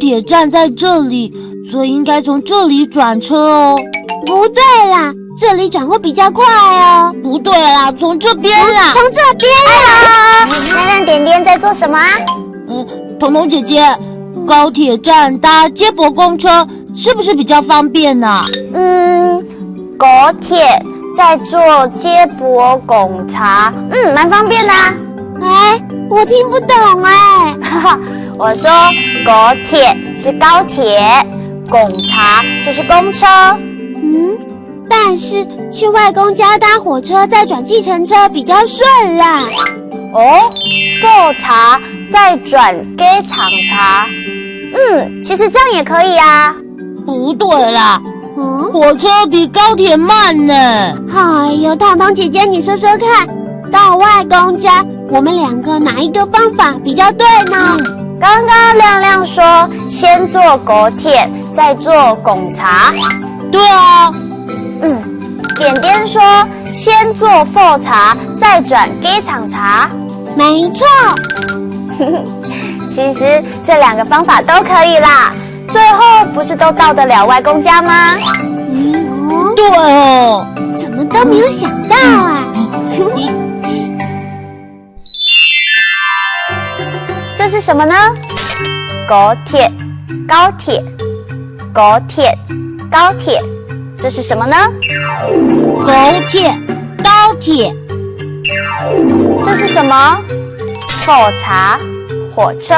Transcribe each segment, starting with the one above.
铁站在这里，所以应该从这里转车哦。不对啦，这里转会比较快哦。不对啦，从这边啦。从这边啦。亮亮点点在做什么啊？彤彤姐姐，高铁站搭接驳公车是不是比较方便呢？高铁在坐接驳公茶，蛮方便的啊。我听不懂我说高铁是高铁，公茶就是公车。但是去外公家搭火车再转计程车比较顺啦。坐茶再转给厂茶，其实这样也可以啊。不对啦，火车比高铁慢呢。哎呦，彤彤姐姐，你说说看，到外公家，我们两个哪一个方法比较对呢？刚刚亮亮说，先坐高铁，再坐公茶。对啊。点点说，先坐火茶，再转给厂茶。没错。其实这两个方法都可以啦，最后不是都到得了外公家吗？对哦，怎么都没有想到啊！这是什么呢？高铁，高铁，高铁，高铁，这是什么呢？高铁，高铁。这是什么？火茶，火车，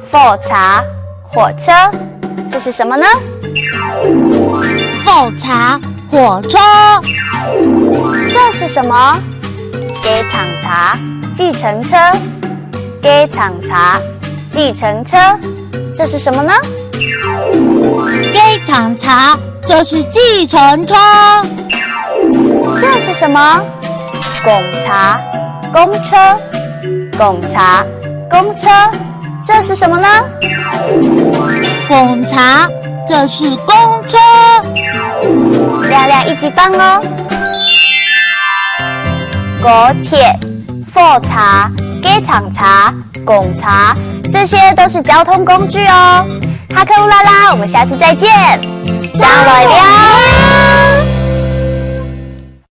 火茶，火车，这是什么呢？火茶，火车。这是什么？给厂茶，计程车，给厂茶，计程车，这是什么呢？给厂茶，这是计程车。这是什么？公茶，公车，公茶，公车，这是什么呢？公茶，这是公车。亮亮一级棒哦！高铁、火茶、给厂茶、公茶，这些都是交通工具哦。哈克乌拉拉，我们下次再见，张来了。